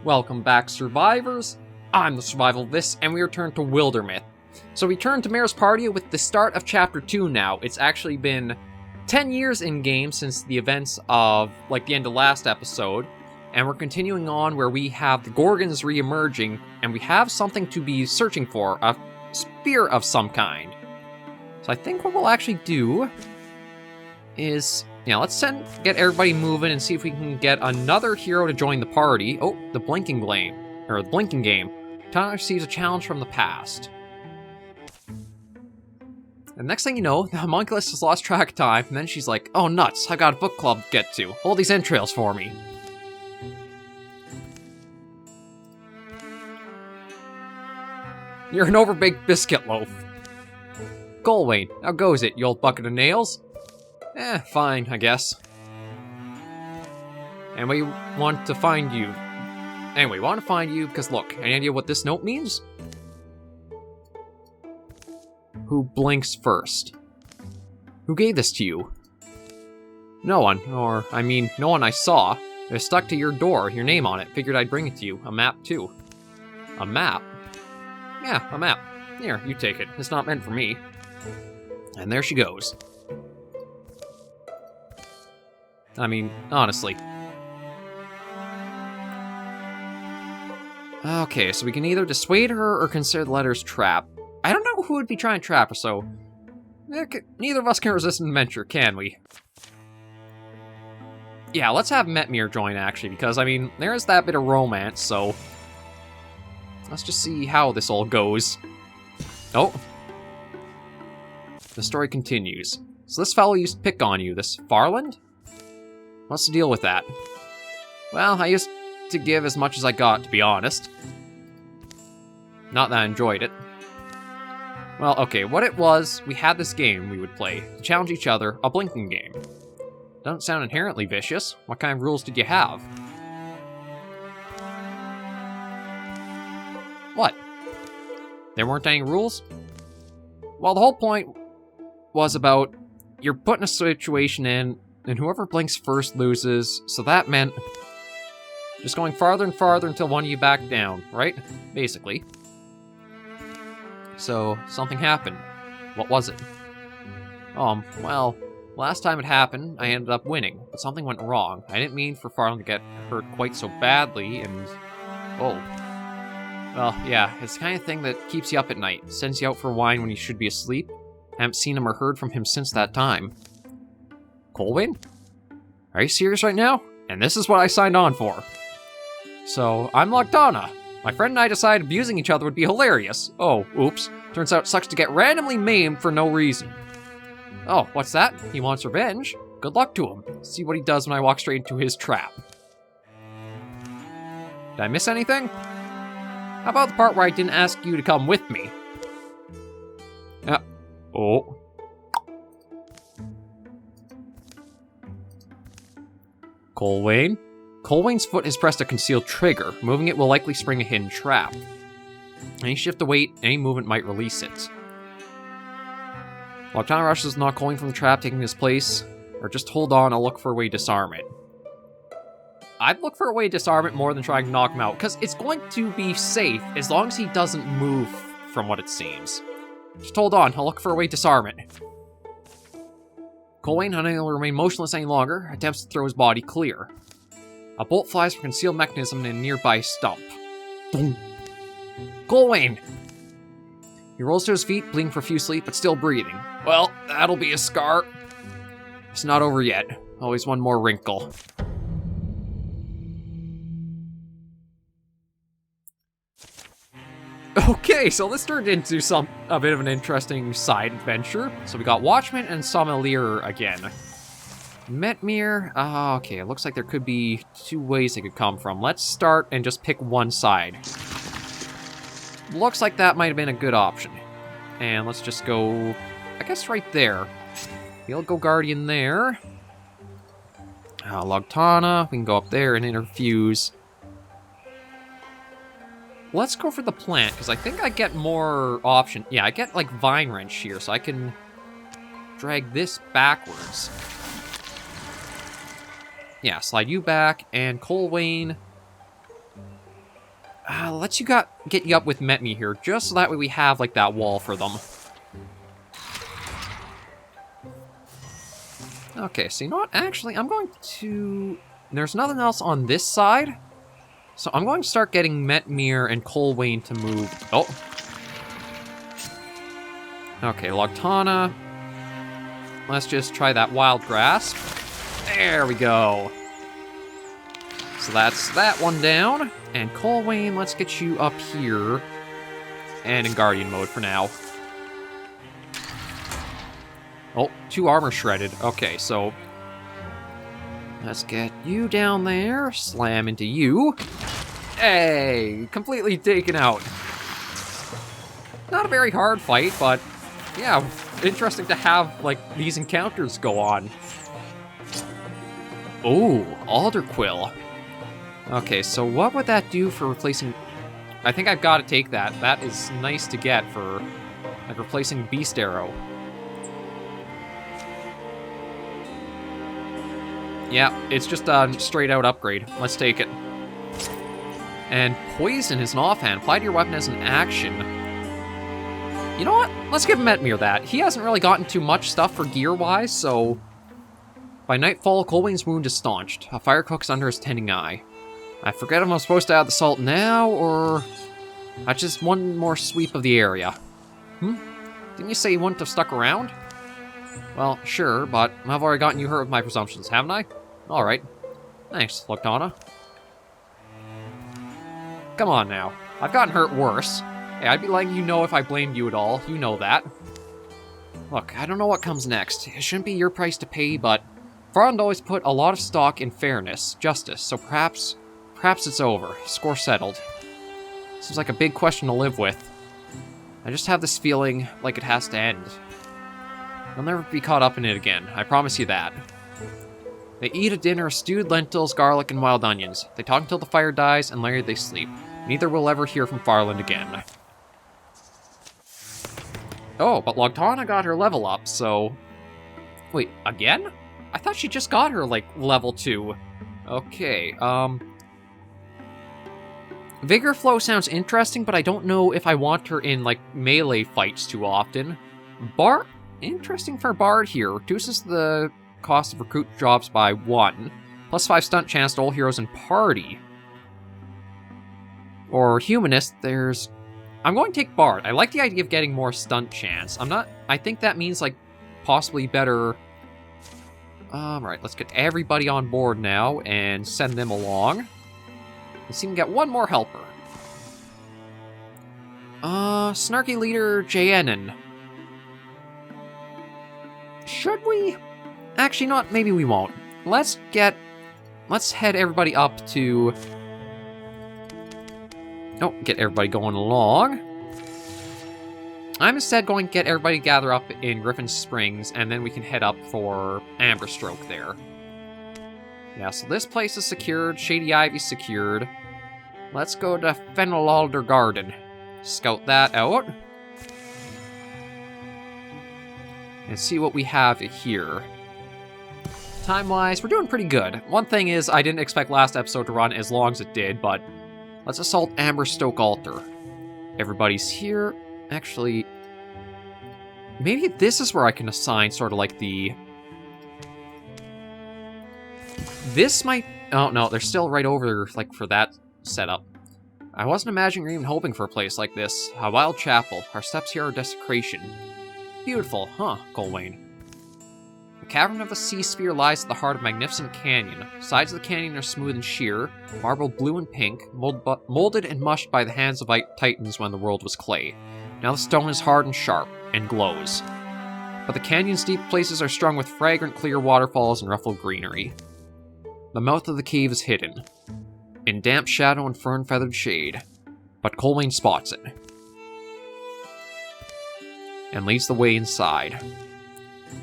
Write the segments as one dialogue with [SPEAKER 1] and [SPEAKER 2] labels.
[SPEAKER 1] Welcome back, survivors. I'm the Survivalist, and we return to Wildermyth. So we turn to Mayor's Party with the start of Chapter 2 now. It's actually been 10 years in-game since the events of, the end of last episode, and we're continuing on where we have the Gorgons re-emerging, and we have something to be searching for, a spear of some kind. So I think what we'll actually do is, let's get everybody moving and see if we can get another hero to join the party. Oh, the Blinking Game. Tana receives a challenge from the past. And next thing you know, the homunculus has lost track of time, and then she's like, oh nuts, I got a book club to get to. Hold these entrails for me. You're an overbaked biscuit loaf. Colwyn, how goes it, you old bucket of nails? Fine, I guess. And we want to find you. Anyway, we want to find you because, look, any idea what this note means? Who blinks first? Who gave this to you? No one, no one I saw. It was stuck to your door, your name on it. Figured I'd bring it to you. A map, too. A map? Yeah, a map. Here, you take it. It's not meant for me. And there she goes. Honestly. Okay, so we can either dissuade her or consider the letter's trap. I don't know who would be trying to trap her, so... neither of us can resist an adventure, can we? Yeah, let's have Metmir join, actually, because, there is that bit of romance, so... let's just see how this all goes. Oh. The story continues. So this fellow used to pick on you, this Farland? What's the deal with that? Well, I used to give as much as I got, to be honest. Not that I enjoyed it. Well, okay, what it was, we had this game we would play to challenge each other, a blinking game. Doesn't sound inherently vicious. What kind of rules did you have? What? There weren't any rules? Well, the whole point was about you're put in a situation in, and whoever blinks first loses, so that meant just going farther and farther until one of you backed down, right? Basically. So, something happened. What was it? Well, last time it happened, I ended up winning, but something went wrong. I didn't mean for Farland to get hurt quite so badly, and... oh. Well, yeah, it's the kind of thing that keeps you up at night, sends you out for wine when you should be asleep. I haven't seen him or heard from him since that time. Colwyn? Are you serious right now? And this is what I signed on for. So, I'm Lagdana. My friend and I decided abusing each other would be hilarious. Oh, oops. Turns out it sucks to get randomly maimed for no reason. Oh, what's that? He wants revenge? Good luck to him. See what he does when I walk straight into his trap. Did I miss anything? How about the part where I didn't ask you to come with me? Oh. Colwyn? Colwyn's foot has pressed a concealed trigger. Moving it will likely spring a hidden trap. Any shift to wait, any movement might release it. While Tana rushes to knock Colwyn from the trap, taking his place, or just hold on, I'll look for a way to disarm it. I'd look for a way to disarm it more than trying to knock him out, because it's going to be safe as long as he doesn't move, from what it seems. Just hold on, I'll look for a way to disarm it. Colwyn, unable to remain motionless any longer, attempts to throw his body clear. A bolt flies from a concealed mechanism in a nearby stump. Boom. Colwyn! He rolls to his feet, bleeding profusely, but still breathing. Well, that'll be a scar. It's not over yet. Always one more wrinkle. Okay, so this turned into a bit of an interesting side adventure. So we got Watchman and Sommelier again. Metmir, okay, it looks like there could be two ways they could come from. Let's start and just pick one side. Looks like that might have been a good option. And let's just go, I guess right there. We'll go Guardian there. Lagdana, we can go up there and interfuse. Let's go for the plant, because I think I get more option. Yeah, I get, Vine Wrench here, so I can drag this backwards. Yeah, slide you back, and Colwyn. Let's get you up with Metme here, just so that way we have, like, that wall for them. Okay, so you know what? Actually, I'm going to... There's nothing else on this side. So I'm going to start getting Metmir and Colwayne to move... Oh. Okay, Logtana. Let's just try that Wild Grasp. There we go. So that's that one down. And Colwayne, let's get you up here. And in Guardian mode for now. Oh, 2 armor shredded. Okay, so... Let's get you down there. Slam into you. Hey! Completely taken out. Not a very hard fight, but... Yeah, interesting to have, like, these encounters go on. Ooh, Alderquill. Okay, so what would that do for replacing... I think I've got to take that. That is nice to get for, like, replacing Beast Arrow. Yeah, it's just a straight-out upgrade. Let's take it. And Poison is an offhand. Apply to your weapon as an action. You know what? Let's give Metmir that. He hasn't really gotten too much stuff for gear-wise, so... By nightfall, Colwayne's wound is staunched. A fire cooks under his tending eye. I forget if I'm supposed to add the salt now, or... That's just one more sweep of the area. Didn't you say you wouldn't have stuck around? Well, sure, but I've already gotten you hurt with my presumptions, haven't I? Alright. Thanks, Logtana. Come on now. I've gotten hurt worse. Hey, I'd be letting you know if I blamed you at all. You know that. Look, I don't know what comes next. It shouldn't be your price to pay, but... Farland always put a lot of stock in fairness, justice, so perhaps it's over. Score settled. Seems like a big question to live with. I just have this feeling like it has to end. You'll never be caught up in it again, I promise you that. They eat a dinner of stewed lentils, garlic, and wild onions. They talk until the fire dies, and later they sleep. Neither will ever hear from Farland again. Oh, but Logtana got her level up, so... Wait, again? I thought she just got her, like, level 2. Okay, Vigor Flow sounds interesting, but I don't know if I want her in, like, melee fights too often. Bard? Interesting for Bard here. Reduces the cost of recruit jobs by 1. Plus 5 stunt chance to all heroes in party. Or Humanist, there's... I'm going to take Bard. I like the idea of getting more stunt chance. I think that means, like, possibly better... Alright, let's get everybody on board now and send them along. Let's see if we can get one more helper. Snarky Leader Jaenin. Should we? Actually, not. Maybe we won't. Let's head everybody up to... Oh, get everybody going along. I'm instead going to get everybody gather up in Griffin Springs, and then we can head up for Amberstroke there. Yeah, so this place is secured, Shady Ivy's secured. Let's go to Fenlalder Garden. Scout that out. And see what we have here. Time-wise, we're doing pretty good. One thing is, I didn't expect last episode to run as long as it did, but let's assault Amberstoke Altar. Everybody's here. Actually, maybe this is where I can assign sort of like the... This might... Oh, no, they're still right over, like, for that setup. I wasn't imagining or even hoping for a place like this. A wild chapel. Our steps here are desecration. Beautiful, huh, Colwayne? The cavern of the Seaspear lies at the heart of a magnificent canyon. Sides of the canyon are smooth and sheer, marbled blue and pink, molded and mushed by the hands of titans when the world was clay. Now the stone is hard and sharp, and glows. But the canyon's deep places are strung with fragrant clear waterfalls and ruffled greenery. The mouth of the cave is hidden, in damp shadow and fern-feathered shade, but Colwayne spots it, and leads the way inside.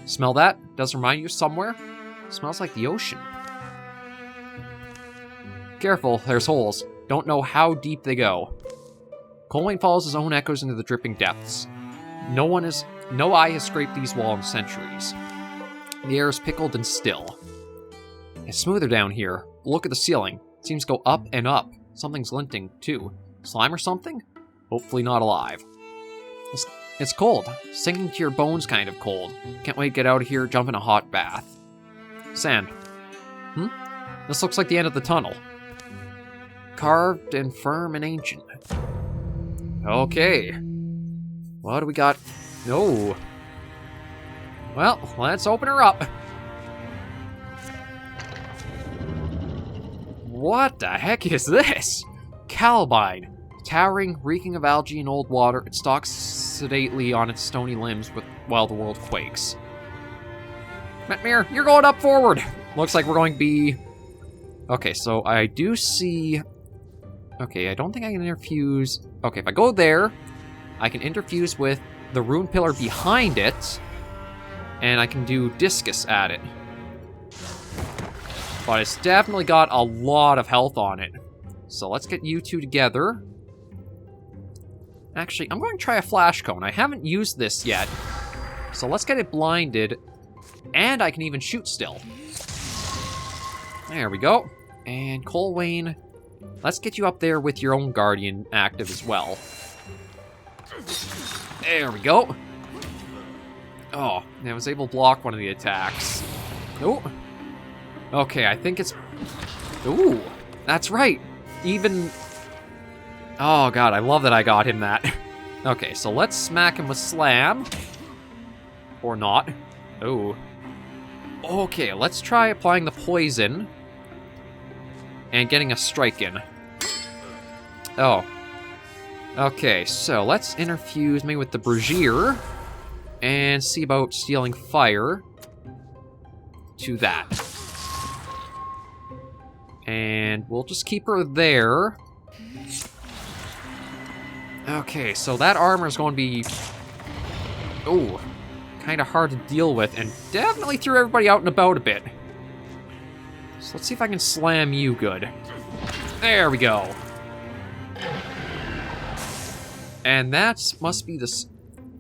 [SPEAKER 1] Smell that? Does remind you of somewhere? Smells like the ocean. Careful, there's holes. Don't know how deep they go. Colwayne follows his own echoes into the dripping depths. No eye has scraped these walls in centuries. The air is pickled and still. It's smoother down here. Look at the ceiling. It seems to go up and up. Something's glinting, too. Slime or something? Hopefully not alive. It's cold. Sinking to your bones kind of cold. Can't wait to get out of here, jump in a hot bath. Sand. This looks like the end of the tunnel. Carved and firm and ancient. Okay. What do we got? No. Well, let's open her up. What the heck is this? Calbine. Towering, reeking of algae and old water, it stalks sedately on its stony limbs while the world quakes. Metmir, you're going up forward! Looks like we're going to be... Okay, so I do see... Okay, I don't think I can interfuse... Okay, if I go there, I can interfuse with the rune pillar behind it, and I can do discus at it. But it's definitely got a lot of health on it. So let's get you two together. Actually, I'm going to try a flash cone. I haven't used this yet. So let's get it blinded. And I can even shoot still. There we go. And Colwayne, let's get you up there with your own Guardian active as well. There we go. Oh, I was able to block one of the attacks. Oh. Okay, I think it's... Ooh, that's right. Even... Oh god, I love that I got him that. Okay, so let's smack him with Slam. Or not. Oh. Okay, let's try applying the poison. And getting a strike in. Oh. Okay, so let's interfuse me with the Brazier. And see about stealing fire. To that. And we'll just keep her there. Okay, so that armor is going to be... Oh, kind of hard to deal with, and definitely threw everybody out and about a bit. So let's see if I can slam you good. There we go. And that must be the...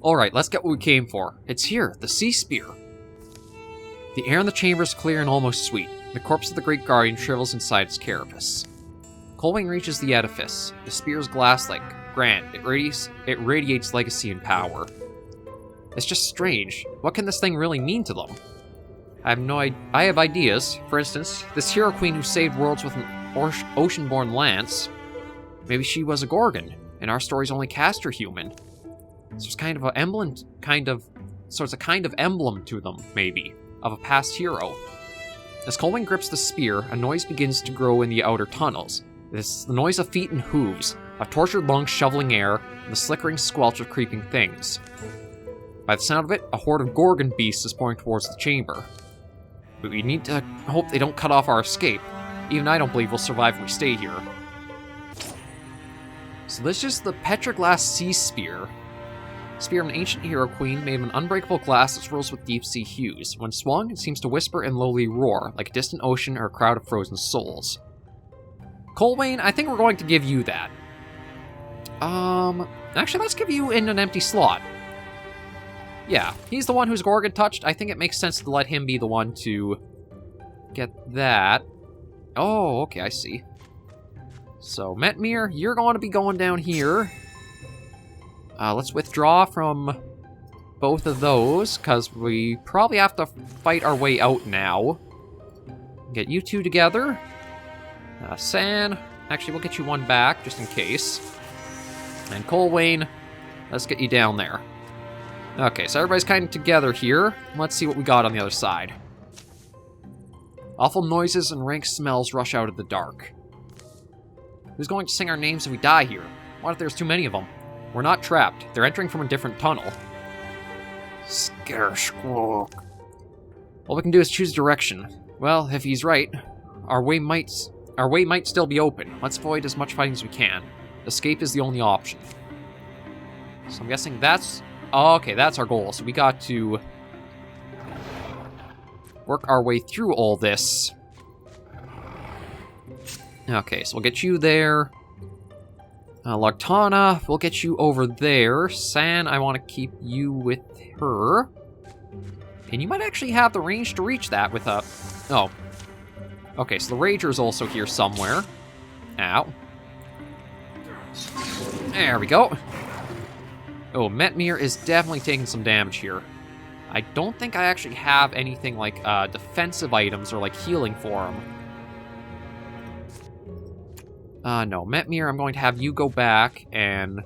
[SPEAKER 1] Alright, let's get what we came for. It's here, the Seaspear. The air in the chamber is clear and almost sweet. The corpse of the Great Guardian shrivels inside its carapace. Colwayne reaches the edifice. The spear is glass-like, grand. It radiates legacy and power. It's just strange. What can this thing really mean to them? I have ideas. For instance, this hero queen who saved worlds with an ocean-born lance. Maybe she was a Gorgon, and our stories only cast her human. So it's kind of an emblem, So it's a kind of emblem to them, maybe, of a past hero. As Colwayne grips the spear, a noise begins to grow in the outer tunnels. It's the noise of feet and hooves, of tortured lungs shoveling air, and the slickering squelch of creeping things. By the sound of it, a horde of Gorgon beasts is pouring towards the chamber. But we need to hope they don't cut off our escape. Even I don't believe we'll survive if we stay here. So this is the Petroglass Seaspear. Spear of an ancient hero queen made of an unbreakable glass that swirls with deep-sea hues. When swung, it seems to whisper and lowly roar, like a distant ocean or a crowd of frozen souls. Colwayne, I think we're going to give you that. Actually, let's give you in an empty slot. Yeah, he's the one who's Gorgon-touched. I think it makes sense to let him be the one to get that. Oh, okay, I see. So, Metmir, you're going to be going down here. Let's withdraw from both of those, because we probably have to fight our way out now. Get you two together. San, actually, we'll get you one back, just in case. And Colwayne, let's get you down there. Okay, so everybody's kind of together here. Let's see what we got on the other side. Awful noises and rank smells rush out of the dark. Who's going to sing our names if we die here? What if there's too many of them? We're not trapped. They're entering from a different tunnel. Scaresquawk. All we can do is choose direction. Well, if he's right, our way might still be open. Let's avoid as much fighting as we can. Escape is the only option. So I'm guessing that's... Oh, okay, that's our goal. So we got to work our way through all this. Okay, so we'll get you there. Lartana, we'll get you over there. San, I want to keep you with her. And you might actually have the range to reach that with a... Oh. Okay, so the Rager is also here somewhere. Ow. There we go. Oh, Metmir is definitely taking some damage here. I don't think I actually have anything like defensive items or like healing for him. No, Metmir, I'm going to have you go back and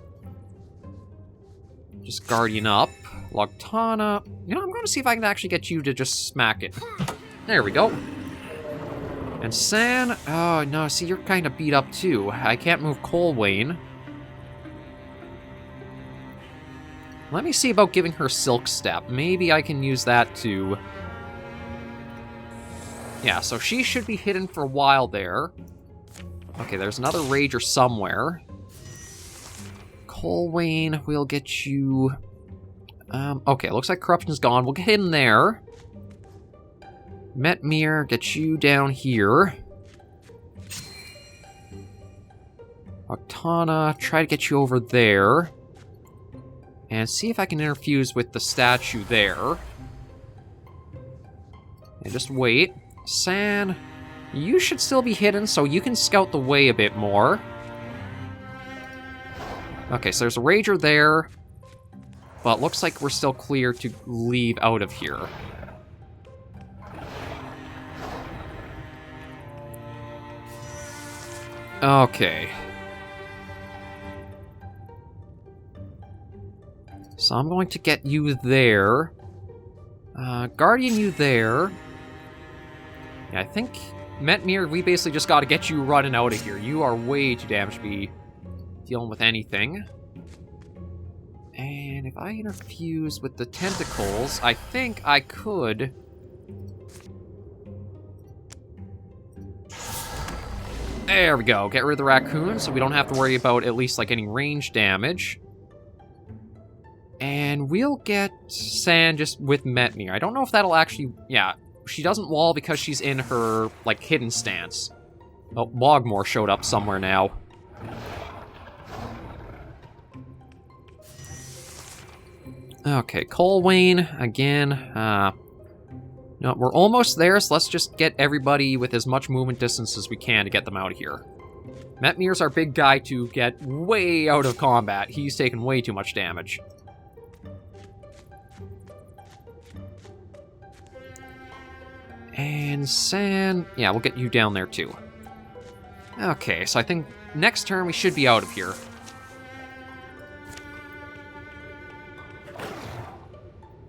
[SPEAKER 1] just Guardian up. Logtana, you know, I'm going to see if I can actually get you to just smack it. There we go. And San, oh no, see, you're kind of beat up too. I can't move Colwayne. Let me see about giving her Silk Step. Maybe I can use that to... Yeah, so she should be hidden for a while there. Okay, there's another Rager somewhere. Colwayne, we'll get you... okay, looks like Corruption's gone. We'll get in there. Metmir, get you down here. Octana, try to get you over there. And see if I can interfuse with the statue there. And just wait. San, you should still be hidden, so you can scout the way a bit more. Okay, so there's a Rager there. But looks like we're still clear to leave out of here. Okay. So I'm going to get you there. Guardian you there. Yeah, I think, Metmir, we basically just got to get you running out of here. You are way too damaged to be dealing with anything. And if I interfuse with the tentacles, I think I could... There we go. Get rid of the raccoon, so we don't have to worry about at least like any range damage. And we'll get San just with Metmir. I don't know if that'll actually... Yeah, she doesn't wall because she's in her, like, hidden stance. Oh, Mogmore showed up somewhere now. Okay, Colwayne, again. No, we're almost there, so let's just get everybody with as much movement distance as we can to get them out of here. Metmir's our big guy to get way out of combat. He's taken way too much damage. And San... Yeah, we'll get you down there too. Okay, so I think next turn we should be out of here.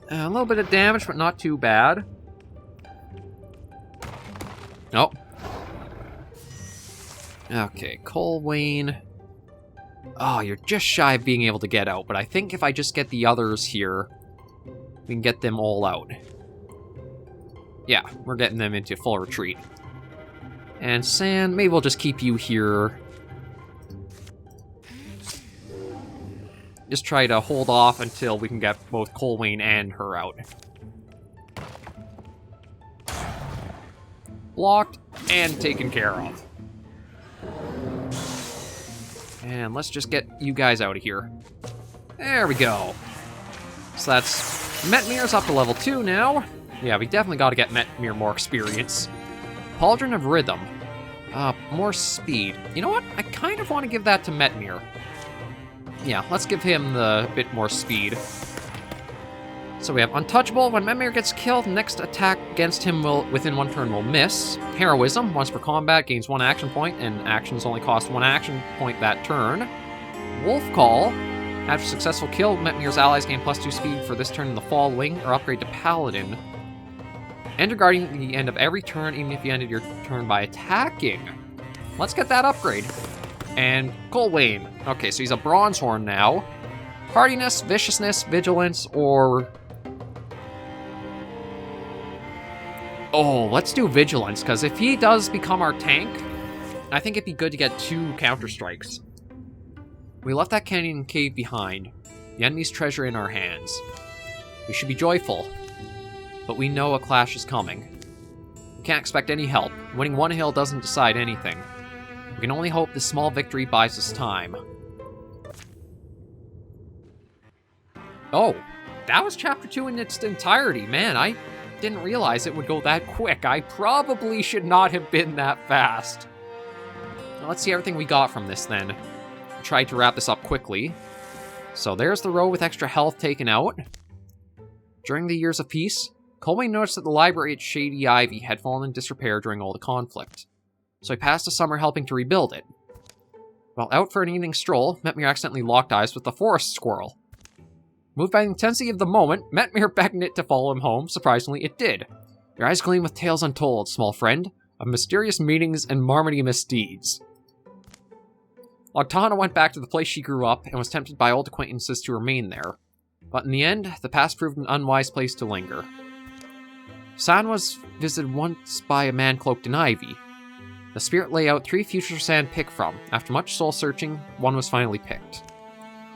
[SPEAKER 1] A little bit of damage, but not too bad. Nope. Okay, Colwayne. Oh, you're just shy of being able to get out, but I think if I just get the others here, we can get them all out. Yeah, we're getting them into full retreat. And San, maybe we'll just keep you here. Just try to hold off until we can get both Colwayne and her out. Blocked and taken care of. And let's just get you guys out of here. There we go. So that's... Metmir's up to level 2 now. Yeah, we definitely got to get Metmir more experience. Pauldron of Rhythm. More speed. You know what? I kind of want to give that to Metmir. Yeah, let's give him the bit more speed. So we have Untouchable. When Metmir gets killed, next attack against him will within one turn will miss. Heroism. Once per combat, gains 1 action point, and actions only cost 1 action point that turn. Wolf Call. After successful kill, Metmir's allies gain +2 speed for this turn and the following, or upgrade to Paladin. Enter Guardian at the end of every turn, even if you ended your turn by attacking. Let's get that upgrade. And Colwayne. Okay, so he's a Bronzehorn now. Hardiness, Viciousness, Vigilance, or... Oh, let's do Vigilance, because if he does become our tank, I think it'd be good to get 2 counter-strikes. We left that canyon cave behind, the enemy's treasure in our hands. We should be joyful, but we know a clash is coming. We can't expect any help. Winning one hill doesn't decide anything. We can only hope this small victory buys us time. Oh, that was Chapter 2 in its entirety. Man, I didn't realize it would go that quick. I probably should not have been that fast. Now, let's see everything we got from this, then. tried to wrap this up quickly. So there's the row with extra health taken out. During the years of peace, Colwyn noticed that the library at Shady Ivy had fallen in disrepair during all the conflict. So he passed a summer helping to rebuild it. While out for an evening stroll, Metmir accidentally locked eyes with the forest squirrel. Moved by the intensity of the moment, Metmir beckoned it to follow him home. Surprisingly, it did. Your eyes gleam with tales untold, small friend, of mysterious meetings and marmony misdeeds. Logtana went back to the place she grew up and was tempted by old acquaintances to remain there. But in the end, the past proved an unwise place to linger. San was visited once by a man cloaked in ivy. The spirit lay out 3 futures San pick from. After much soul-searching, one was finally picked.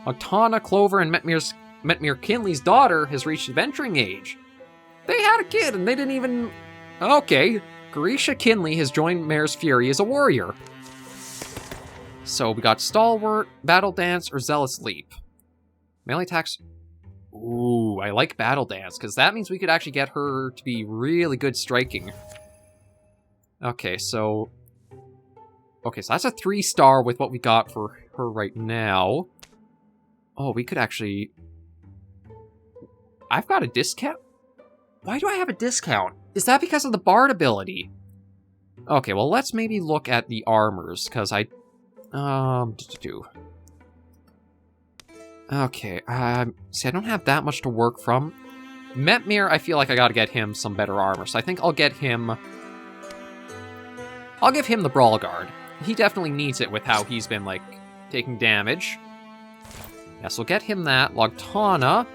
[SPEAKER 1] Logtana, Clover, and Metmir Kinley's daughter has reached adventuring age. They had a kid and they didn't even... Okay, Grisha Kinley has joined Mare's Fury as a warrior. So we got Stalwart, Battle Dance, or Zealous Leap. Melee attacks... Ooh, I like Battle Dance, because that means we could actually get her to be really good striking. Okay, so that's a 3-star with what we got for her right now. Oh, we could actually... I've got a discount? Why do I have a discount? Is that because of the Bard ability? Okay, well, let's maybe look at the armors, because I... Okay, see, I don't have that much to work from. Metmir, I feel like I gotta get him some better armor, so I think I'll get him... I'll give him the Brawl Guard. He definitely needs it with how he's been, like, taking damage. Yeah, so we'll get him that. Logtana.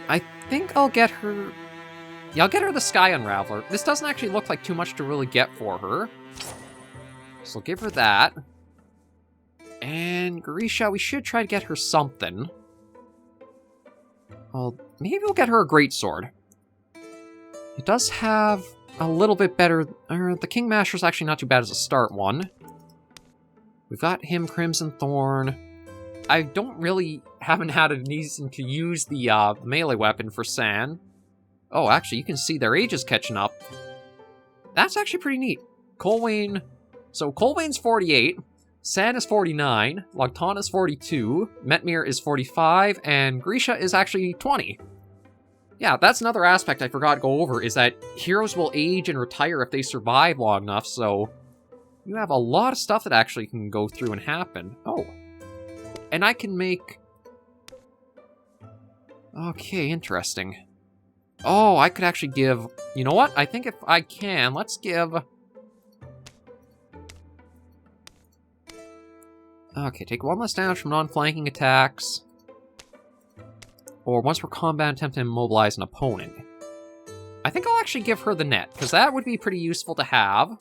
[SPEAKER 1] I think I'll get her... Yeah, I'll get her the Sky Unraveler. This doesn't actually look like too much to really get for her. So I'll give her that. And Grisha, we should try to get her something. Well, maybe we'll get her a Greatsword. It does have a little bit better... the Kingmasher's actually not too bad as a start one. We've got him Crimson Thorn. I haven't had a reason to use the melee weapon for San. Oh, actually, you can see their age is catching up. That's actually pretty neat. Colwyn... So Colwyn's 48, San is 49, Logtana is 42, Metmir is 45, and Grisha is actually 20. Yeah, that's another aspect I forgot to go over, is that heroes will age and retire if they survive long enough, so you have a lot of stuff that actually can go through and happen. Oh. And I can make... Okay, interesting. Oh, I could actually give... You know what? I think if I can, let's give... Okay, take 1 less damage from non-flanking attacks. Or once per combat, attempt to immobilize an opponent. I think I'll actually give her the net, because that would be pretty useful to have.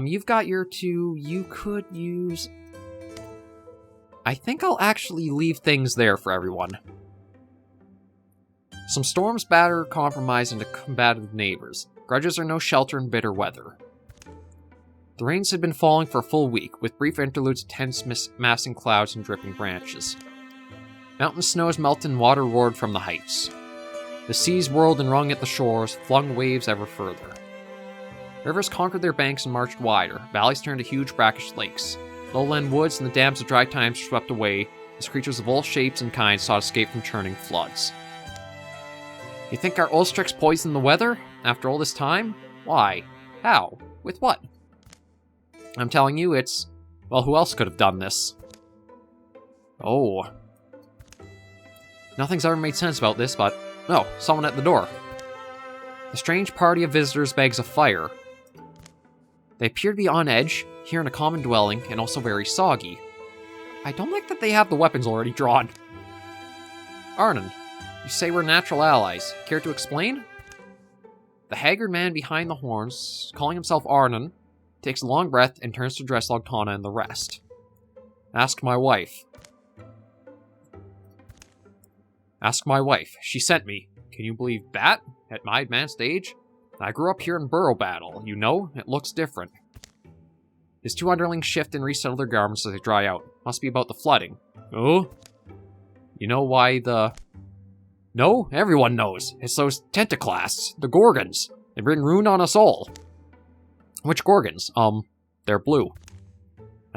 [SPEAKER 1] You've got your 2, you could use... I think I'll actually leave things there for everyone. Some storms batter compromise into combative neighbors. Grudges are no shelter in bitter weather. The rains had been falling for a full week, with brief interludes of tense massing clouds and dripping branches. Mountain snows melted and water roared from the heights. The seas whirled and rung at the shores, flung waves ever further. Rivers conquered their banks and marched wider, valleys turned to huge brackish lakes. Lowland woods and the dams of dry times were swept away, as creatures of all shapes and kinds sought escape from churning floods. You think our Ulstryx poisoned the weather? After all this time? Why? How? With what? I'm telling you, it's... Well, who else could have done this? Oh. Nothing's ever made sense about this, but... Oh, someone at the door. A strange party of visitors begs a fire. They appear to be on edge, here in a common dwelling, and also very soggy. I don't like that they have the weapons already drawn. Arnon, you say we're natural allies. Care to explain? The haggard man behind the horns, calling himself Arnon, takes a long breath and turns to address Logtana and the rest. Ask my wife. Ask my wife. She sent me. Can you believe that? At my advanced age? I grew up here in Burrow Battle, you know? It looks different. His 2 underlings shift and resettle their garments as they dry out. Must be about the flooding. Oh? You know why the... No? Everyone knows. It's those tentaclasts. The Gorgons. They bring ruin on us all. Which Gorgons? They're blue.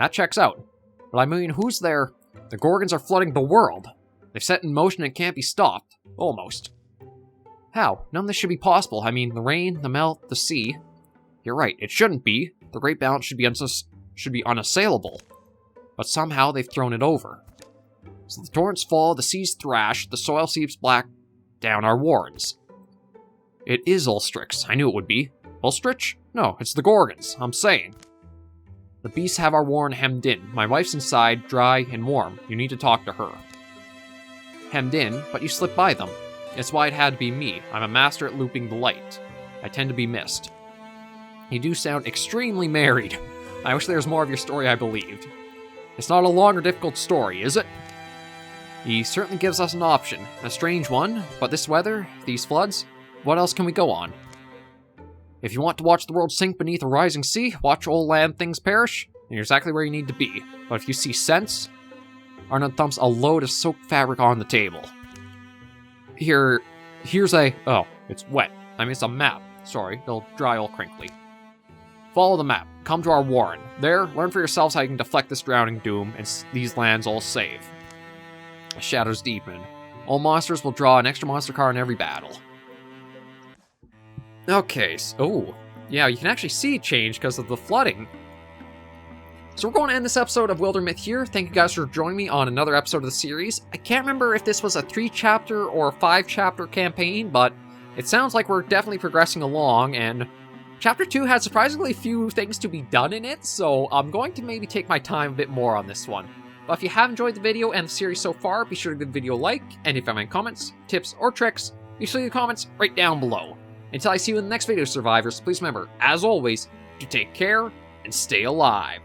[SPEAKER 1] That checks out. But I mean, who's there? The Gorgons are flooding the world. They've set in motion and can't be stopped. Almost. How? None of this should be possible. I mean, the rain, the melt, the sea. You're right, it shouldn't be. The Great Balance should be unassailable. But somehow they've thrown it over. So the torrents fall, the seas thrash, the soil seeps black down our warrens. It is Ulstryx. I knew it would be. Ulstryx? No, it's the Gorgons. I'm saying. The beasts have our warren hemmed in. My wife's inside, dry and warm. You need to talk to her. Hemmed in, but you slipped by them. It's why it had to be me. I'm a master at looping the light. I tend to be missed. You do sound extremely married. I wish there was more of your story I believed. It's not a long or difficult story, is it? He certainly gives us an option. A strange one, but this weather, these floods, what else can we go on? If you want to watch the world sink beneath a rising sea, watch old land things perish, and you're exactly where you need to be. But if you see sense, Arnold thumps a load of soaked fabric on the table. Here's a... Oh, it's wet. I mean, it's a map. Sorry, it'll dry all crinkly. Follow the map. Come to our warren. There, learn for yourselves how you can deflect this drowning doom, and these lands all save. The shadows deepen. All monsters will draw an extra monster card in every battle. Okay, oh, yeah, you can actually see change because of the flooding. So we're going to end this episode of Wildermyth here. Thank you guys for joining me on another episode of the series. I can't remember if this was a 3-chapter or a 5-chapter campaign, but it sounds like we're definitely progressing along, and Chapter 2 had surprisingly few things to be done in it, so I'm going to maybe take my time a bit more on this one. But if you have enjoyed the video and the series so far, be sure to give the video a like, and if you have any comments, tips, or tricks, you should leave the comments right down below. Until I see you in the next video, survivors, please remember, as always, to take care and stay alive.